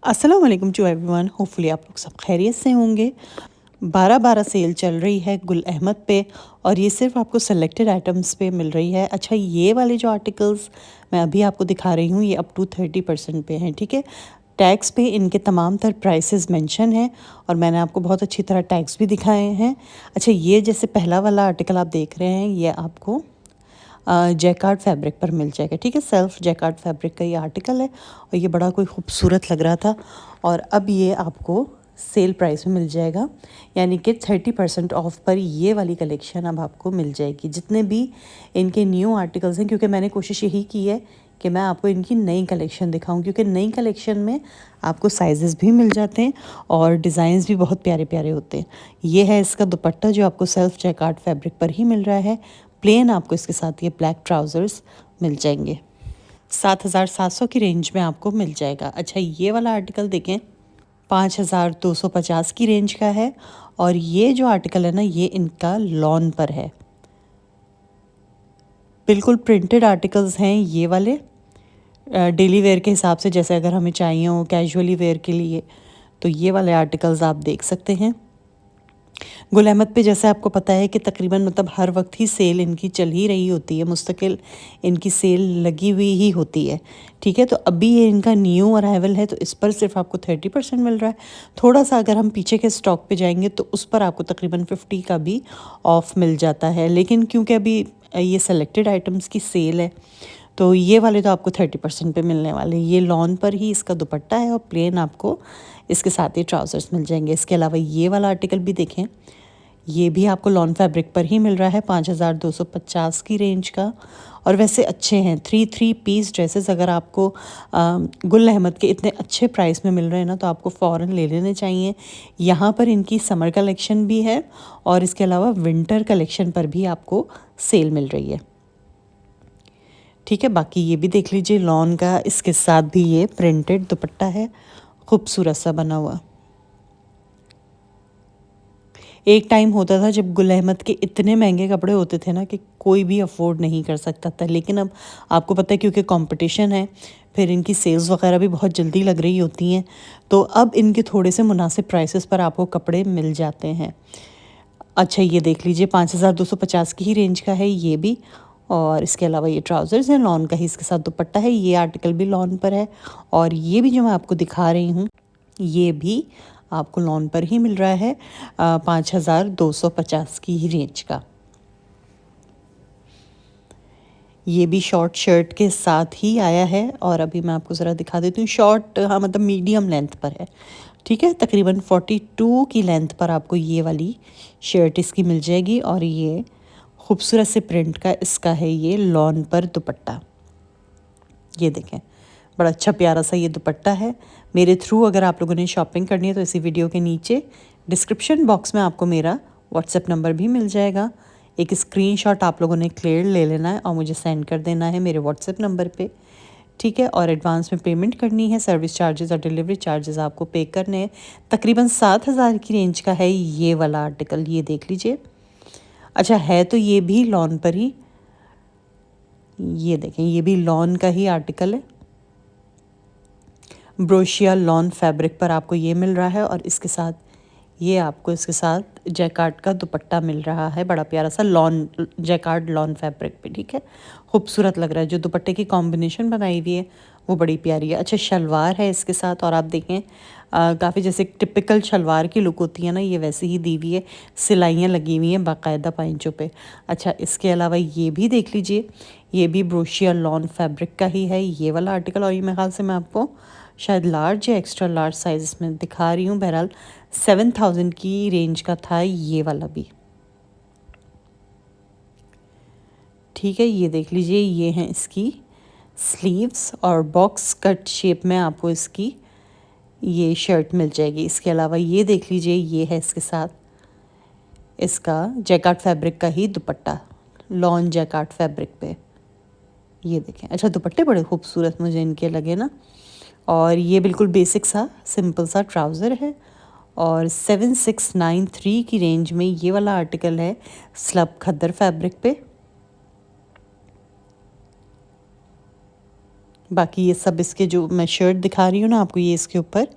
अस्सलाम वालेकुम to everyone. Hopefully आप लोग सब खैरियत से होंगे। 12/12 सेल चल रही है गुल अहमद पे और ये सिर्फ आपको सेलेक्टेड आइटम्स पे मिल रही है। अच्छा, ये वाले जो आर्टिकल्स मैं अभी आपको दिखा रही हूँ ये अप टू 30% पे हैं। ठीक है, टैग्स पे इनके तमाम तर प्राइसेस मेंशन हैं और मैंने आपको बहुत अच्छी तरह टैग्स भी दिखाए हैं। अच्छा, ये जैसे पहला वाला आर्टिकल आप देख रहे हैं ये आपको जैकार्ड फैब्रिक पर मिल जाएगा। ठीक है, सेल्फ जैकार्ड फैब्रिक का ये आर्टिकल है और ये बड़ा कोई खूबसूरत लग रहा था और अब ये आपको सेल प्राइस में मिल जाएगा, यानी कि 30% ऑफ पर ये वाली कलेक्शन अब आपको मिल जाएगी। जितने भी इनके न्यू आर्टिकल्स हैं, क्योंकि मैंने कोशिश यही की है कि मैं आपको इनकी नई कलेक्शन दिखाऊं, क्योंकि नई कलेक्शन में आपको साइजेस भी मिल जाते हैं और डिज़ाइंस भी बहुत प्यारे प्यारे होते हैं। ये है इसका दुपट्टा जो आपको सेल्फ जैकार्ड फैब्रिक पर ही मिल रहा है। प्लेन आपको इसके साथ ये ब्लैक ट्राउज़र्स मिल जाएंगे। 7,700 की रेंज में आपको मिल जाएगा। अच्छा, ये वाला आर्टिकल देखें 5,250 की रेंज का है और ये जो आर्टिकल है ना ये इनका लॉन पर है। बिल्कुल प्रिंटेड आर्टिकल्स हैं ये वाले, डेली वेयर के हिसाब से, जैसे अगर हमें चाहिए हो कैजुअली वेयर के लिए तो ये वाले आर्टिकल्स आप देख सकते हैं। गुल अहमद पे जैसे आपको पता है कि तकरीबन मतलब हर वक्त ही सेल इनकी चल ही रही होती है, मुस्तकिल इनकी सेल लगी हुई ही होती है। ठीक है, तो अभी ये इनका न्यू अराइवल है तो इस पर सिर्फ आपको 30% मिल रहा है। थोड़ा सा अगर हम पीछे के स्टॉक पे जाएंगे तो उस पर आपको तकरीबन 50 का भी ऑफ मिल जाता है, लेकिन क्योंकि अभी ये सेलेक्टेड आइटम्स की सेल है तो ये वाले तो आपको 30% पे मिलने वाले। ये लॉन पर ही इसका दुपट्टा है और प्लेन आपको इसके साथ ही ट्राउज़र्स मिल जाएंगे। इसके अलावा ये वाला आर्टिकल भी देखें, ये भी आपको लॉन फैब्रिक पर ही मिल रहा है 5,250 की रेंज का और वैसे अच्छे हैं। 3 पीस ड्रेसेस अगर आपको गुल अहमद के इतने अच्छे प्राइस में मिल रहे हैं ना तो आपको फ़ौरन ले लेने चाहिए। यहाँ पर इनकी समर कलेक्शन भी है और इसके अलावा विंटर कलेक्शन पर भी आपको सेल मिल रही है। ठीक है, बाकी ये भी देख लीजिए लॉन का, इसके साथ भी ये प्रिंटेड दुपट्टा है, खूबसूरत सा बना हुआ। एक टाइम होता था जब गुल अहमद के इतने महंगे कपड़े होते थे ना कि कोई भी अफोर्ड नहीं कर सकता था, लेकिन अब आपको पता है क्योंकि कंपटीशन है, फिर इनकी सेल्स वगैरह भी बहुत जल्दी लग रही होती हैं, तो अब इनके थोड़े से मुनासिब प्राइसेस पर आपको कपड़े मिल जाते हैं। अच्छा, ये देख लीजिए 5,250 की ही रेंज का है ये भी और इसके अलावा ये ट्राउज़र्स हैं, लॉन का ही इसके साथ दुपट्टा है। ये आर्टिकल भी लॉन पर है और ये भी जो मैं आपको दिखा रही हूँ ये भी आपको लॉन पर ही मिल रहा है 5,250 की ही रेंज का। ये भी शॉर्ट शर्ट के साथ ही आया है और अभी मैं आपको ज़रा दिखा देती हूँ। शॉर्ट, हाँ, मतलब मीडियम लेंथ पर है। ठीक है, तकरीबन 42 की लेंथ पर आपको ये वाली शर्ट इसकी मिल जाएगी और ये खूबसूरत से प्रिंट का इसका है ये लॉन पर दुपट्टा। ये देखें, बड़ा अच्छा प्यारा सा ये दुपट्टा है। मेरे थ्रू अगर आप लोगों ने शॉपिंग करनी है तो इसी वीडियो के नीचे डिस्क्रिप्शन बॉक्स में आपको मेरा व्हाट्सएप नंबर भी मिल जाएगा। एक स्क्रीनशॉट आप लोगों ने क्लियर ले लेना है और मुझे सेंड कर देना है मेरे व्हाट्सएप नंबर पे। ठीक है, और एडवांस में पेमेंट करनी है। सर्विस चार्जेस और डिलीवरी चार्जेस आपको पे करने हैं। तकरीबन 7,000 की रेंज का है ये वाला आर्टिकल, ये देख लीजिए। अच्छा, है तो ये भी लॉन पर ही, ये देखें ये भी लॉन का ही आर्टिकल है। ब्रोशिया लॉन फैब्रिक पर आपको ये मिल रहा है और इसके साथ ये आपको इसके साथ जैकार्ड का दुपट्टा मिल रहा है, बड़ा प्यारा सा लॉन जैकार्ड लॉन फैब्रिक पे। ठीक है, खूबसूरत लग रहा है। जो दुपट्टे की कॉम्बिनेशन बनाई हुई है वो बड़ी प्यारी है। अच्छा, शलवार है इसके साथ और आप देखें काफ़ी जैसे टिपिकल शलवार की लुक होती है ना, ये वैसे ही दी हुई है, सिलाइयाँ लगी हुई हैं बाकायदा पाइंचों पे। अच्छा, इसके अलावा ये भी देख लीजिए, ये भी ब्रोशिया लॉन फैब्रिक का ही है ये वाला आर्टिकल और ये मेरे ख्याल से मैं आपको शायद लार्ज या एक्स्ट्रा लार्ज साइज में दिखा रही हूँ। बहरहाल 7,000 की रेंज का था ये वाला भी। ठीक है, ये देख लीजिए, ये हैं इसकी स्लीव्स और बॉक्स कट शेप में आपको इसकी ये शर्ट मिल जाएगी। इसके अलावा ये देख लीजिए, ये है इसके साथ इसका जैकार्ड फैब्रिक का ही दुपट्टा, लॉन जैकार्ड फैब्रिक पे। ये देखें, अच्छा दुपट्टे बड़े खूबसूरत मुझे इनके लगे ना। और ये बिल्कुल बेसिक सा सिंपल सा ट्राउज़र है और 7,693 की रेंज में ये वाला आर्टिकल है स्लब खद्दर फैब्रिक पे। बाकी ये सब इसके जो मैं शर्ट दिखा रही हूँ ना आपको, ये इसके ऊपर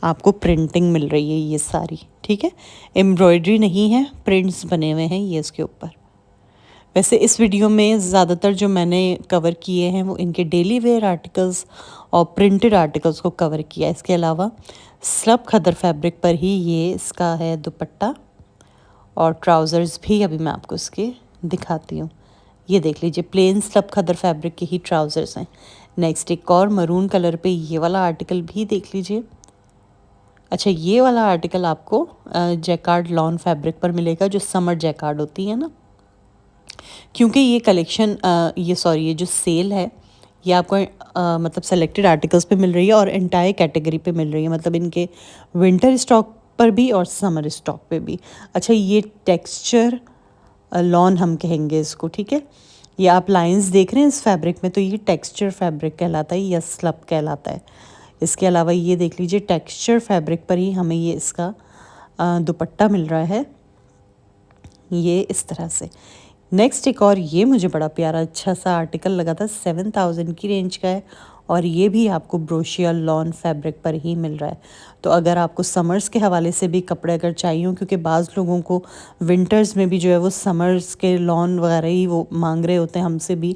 आपको प्रिंटिंग मिल रही है ये सारी, ठीक है। एम्ब्रॉयडरी नहीं है, प्रिंट्स बने हुए हैं ये इसके ऊपर। वैसे इस वीडियो में ज़्यादातर जो मैंने कवर किए हैं वो इनके डेली वेयर आर्टिकल्स और प्रिंटेड आर्टिकल्स को कवर किया। इसके अलावा स्लब खदर फैब्रिक पर ही ये इसका है दुपट्टा और ट्राउज़र्स भी अभी मैं आपको इसके दिखाती हूँ। ये देख लीजिए, प्लेन स्लब खदर फैब्रिक के ही ट्राउज़र्स हैं। नेक्स्ट एक और मरून कलर पे ये वाला आर्टिकल भी देख लीजिए। अच्छा, ये वाला आर्टिकल आपको जैकार्ड लॉन फैब्रिक पर मिलेगा, जो समर जैकार्ड होती है ना। क्योंकि ये कलेक्शन ये जो सेल है ये आपको मतलब सेलेक्टेड आर्टिकल्स पे मिल रही है और एंटायर कैटेगरी पे मिल रही है, मतलब इनके विंटर स्टॉक पर भी और समर स्टॉक पे भी। अच्छा, ये टेक्सचर लॉन हम कहेंगे इसको, ठीक है। ये आप लाइंस देख रहे हैं इस फैब्रिक में, तो ये टेक्सचर फैब्रिक कहलाता है या स्लब कहलाता है। इसके अलावा ये देख लीजिए, टेक्सचर फैब्रिक पर ही हमें ये इसका दुपट्टा मिल रहा है ये इस तरह से। नेक्स्ट एक और ये मुझे बड़ा प्यारा अच्छा सा आर्टिकल लगा था, 7000 की रेंज का है और ये भी आपको ब्रोशिया लॉन फैब्रिक पर ही मिल रहा है। तो अगर आपको समर्स के हवाले से भी कपड़े अगर चाहिए हो, क्योंकि बाज़ लोगों को विंटर्स में भी जो है वो समर्स के लॉन वगैरह ही वो मांग रहे होते हैं हमसे भी,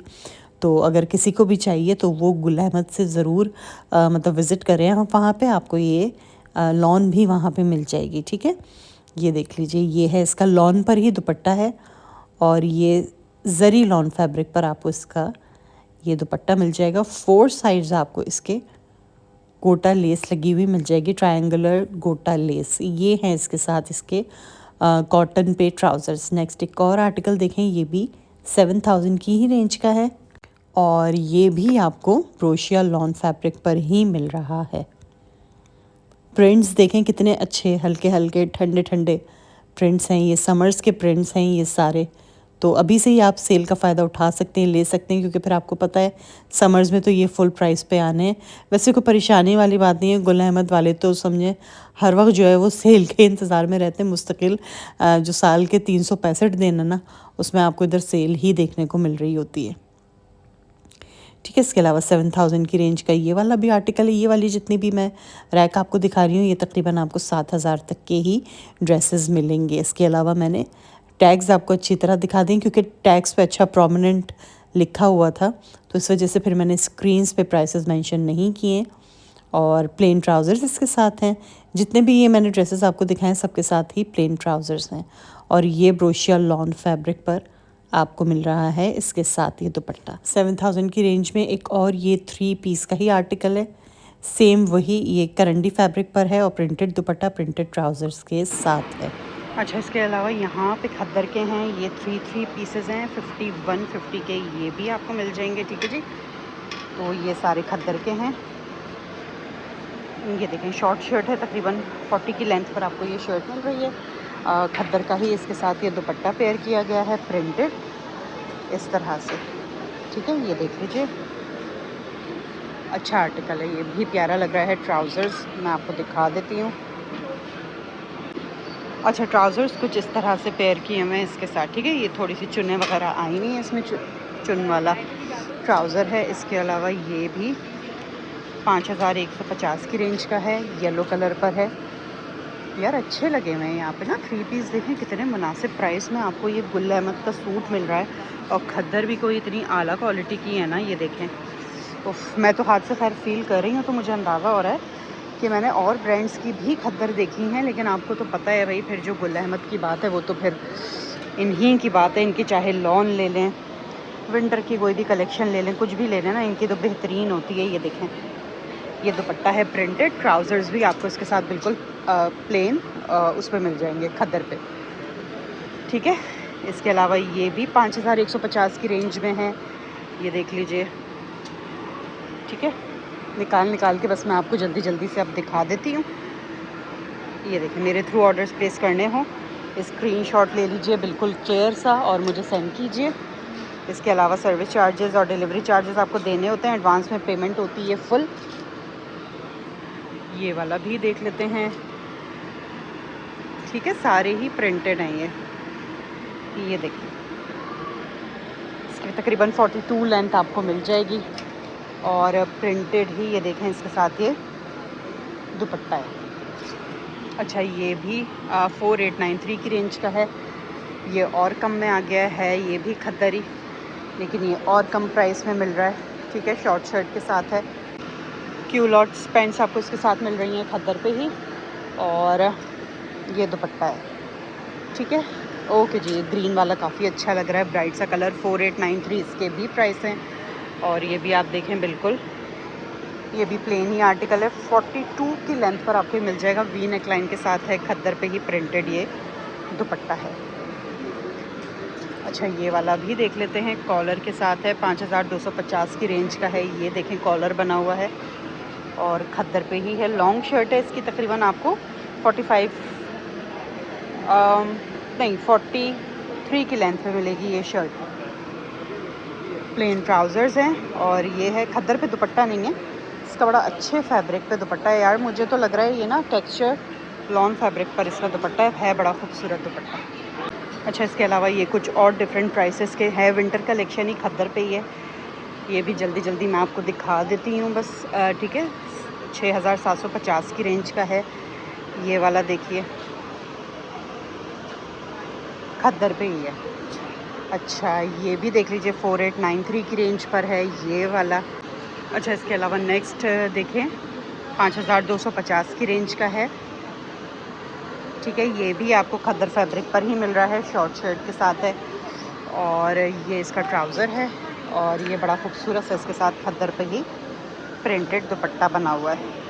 तो अगर किसी को भी चाहिए तो वो गुल अहमद से ज़रूर मतलब विज़िट करें। वहाँ पे आपको ये लॉन भी वहाँ पे मिल जाएगी, ठीक है। ये देख लीजिए, ये है इसका लॉन पर ही दुपट्टा है और ये ज़री लॉन फैब्रिक पर आपको इसका ये दुपट्टा मिल जाएगा। 4 साइड्स आपको इसके गोटा लेस लगी हुई मिल जाएगी, ट्रायंगुलर गोटा लेस। ये हैं इसके साथ इसके कॉटन पे ट्राउज़र्स। नेक्स्ट एक और आर्टिकल देखें, ये भी 7000 की ही रेंज का है और ये भी आपको ब्रोशिया लॉन फैब्रिक पर ही मिल रहा है। प्रिंट्स देखें कितने अच्छे, हल्के हल्के ठंडे ठंडे प्रिंट्स हैं, ये समर्स के प्रिंट्स हैं ये सारे। तो अभी से ही आप सेल का फ़ायदा उठा सकते हैं, ले सकते हैं, क्योंकि फिर आपको पता है समर्स में तो ये फुल प्राइस पे आने हैं। वैसे कोई परेशानी वाली बात नहीं है, गुल अहमद वाले तो समझे हर वक्त जो है वो सेल के इंतज़ार में रहते हैं मुस्तकिल। जो साल के 365 दिन है ना, उसमें आपको इधर सेल ही देखने को मिल रही होती है, ठीक है। इसके अलावा 7000 की रेंज का ये वाला भी आर्टिकल है। ये वाली जितनी भी मैं रैक आपको दिखा रही हूँ, ये तकरीबन आपको 7000 तक के ही ड्रेसेस मिलेंगे। इसके अलावा मैंने टैग्स आपको अच्छी तरह दिखा दें, क्योंकि टैग्स पे अच्छा प्रोमिनेंट लिखा हुआ था, तो इस वजह से फिर मैंने स्क्रीन्स पे प्राइसेस मेंशन नहीं किए। और प्लेन ट्राउज़र्स इसके साथ हैं। जितने भी ये मैंने ड्रेसेस आपको दिखाए सबके साथ ही प्लेन ट्राउज़र्स हैं। और ये ब्रोशिया लॉन फैब्रिक पर आपको मिल रहा है इसके साथ ये दुपट्टा। 7000 की रेंज में एक और ये 3 पीस का ही आर्टिकल है, सेम वही, ये करंडी फैब्रिक पर है और प्रिंटेड दुपट्टा प्रिंटेड ट्राउज़र्स के साथ है। अच्छा, इसके अलावा यहाँ पे खद्दर के हैं, ये 3 पीसेस हैं, 5150 के ये भी आपको मिल जाएंगे, ठीक है जी। तो ये सारे खद्दर के हैं। ये देखें, शॉर्ट शर्ट है, तकरीबन 40 की लेंथ पर आपको ये शर्ट मिल रही है। खद्दर का ही इसके साथ ये दुपट्टा पेयर किया गया है प्रिंटेड इस तरह से, ठीक है। ये देख लीजिए, अच्छा आर्टिकल है, ये भी प्यारा लग रहा है। ट्राउज़र्स मैं आपको दिखा देती हूँ। अच्छा, ट्राउज़र्स कुछ इस तरह से पेयर किए हुए हैं इसके साथ, ठीक है। ये थोड़ी सी चुन्ने वगैरह आई नहीं है इसमें, चुन वाला ट्राउज़र है। इसके अलावा ये भी 5150 की रेंज का है, येलो कलर पर है। यार अच्छे लगे हुए हैं यहाँ पे ना, 3 पीस देखें कितने मुनासिब प्राइस में आपको ये गुल अहमद का सूट मिल रहा है। और खद्दर भी कोई इतनी आला क्वालिटी की है ना, ये देखें। उफ, मैं तो हाथ से खैर फील कर रही हूँ, तो मुझे अंदाज़ा हो रहा है कि मैंने और ब्रांड्स की भी खद्दर देखी हैं, लेकिन आपको तो पता है भाई, फिर जो गुल अहमद की बात है वो तो फिर इन्हीं की बात है। इनकी चाहे लॉन ले लें, विंटर की कोई भी कलेक्शन ले लें, कुछ भी ले लें ना, इनकी तो बेहतरीन होती है। ये देखें, ये दुपट्टा है प्रिंटेड, ट्राउज़र्स भी आपको इसके साथ बिल्कुल प्लेन उस पर मिल जाएंगे खद्दर पे, ठीक है। इसके अलावा ये भी 5150 की रेंज में है, ये देख लीजिए, ठीक है। निकाल के बस मैं आपको जल्दी जल्दी से अब दिखा देती हूँ। ये देखिए, मेरे थ्रू ऑर्डर्स प्लेस करने हो, स्क्रीनशॉट ले लीजिए बिल्कुल क्लियर सा और मुझे सेंड कीजिए। इसके अलावा सर्विस चार्जेस और डिलीवरी चार्जेस आपको देने होते हैं, एडवांस में पेमेंट होती है फुल। ये वाला भी देख लेते हैं, ठीक है। सारे ही प्रिंटेड हैं ये देखिए, इसकी तकरीबन 42 लेंथ आपको मिल जाएगी और प्रिंटेड ही ये देखें इसके साथ ये दुपट्टा है। अच्छा ये भी 4893 की रेंज का है। ये और कम में आ गया है, ये भी खद्दरी, लेकिन ये और कम प्राइस में मिल रहा है। ठीक है, शॉर्ट शर्ट के साथ है। क्यूलॉट्स पैंट्स आपको इसके साथ मिल रही हैं खद्दर पे ही, और ये दुपट्टा है। ठीक है, ओके जी। ग्रीन वाला काफ़ी अच्छा लग रहा है, ब्राइट सा कलर। 4893 इसके भी प्राइस हैं। और ये भी आप देखें, बिल्कुल ये भी प्लेन ही आर्टिकल है। 42 की लेंथ पर आपको मिल जाएगा, वी नेक लाइन के साथ है, खद्दर पे ही प्रिंटेड ये दुपट्टा है। अच्छा ये वाला भी देख लेते हैं, कॉलर के साथ है, 5250 की रेंज का है। ये देखें कॉलर बना हुआ है और खद्दर पे ही है। लॉन्ग शर्ट है इसकी, तकरीबन आपको 45 नहीं 43 की लेंथ में मिलेगी ये शर्ट। प्लेन ट्राउज़र्स हैं और ये है खद्दर पे, दुपट्टा नहीं है इसका। बड़ा अच्छे फैब्रिक पे दुपट्टा है यार, मुझे तो लग रहा है ये ना टेक्सचर लॉन फैब्रिक पर इसका दुपट्टा है बड़ा खूबसूरत दुपट्टा। अच्छा इसके अलावा ये कुछ और डिफरेंट प्राइसेस के है, विंटर कलेक्शन ही खद्दर पे ही है। ये भी जल्दी जल्दी मैं आपको दिखा देती हूँ बस। ठीक है, 6750 की रेंज का है ये वाला। देखिए खद्दर पे ही है। अच्छा ये भी देख लीजिए, 4893 की रेंज पर है ये वाला। अच्छा इसके अलावा नेक्स्ट देखें, 5250 की रेंज का है। ठीक है, ये भी आपको खद्दर फैब्रिक पर ही मिल रहा है, शॉर्ट शर्ट के साथ है। और ये इसका ट्राउज़र है और ये बड़ा खूबसूरत है, इसके साथ खद्दर पे ही प्रिंटेड दुपट्टा बना हुआ है।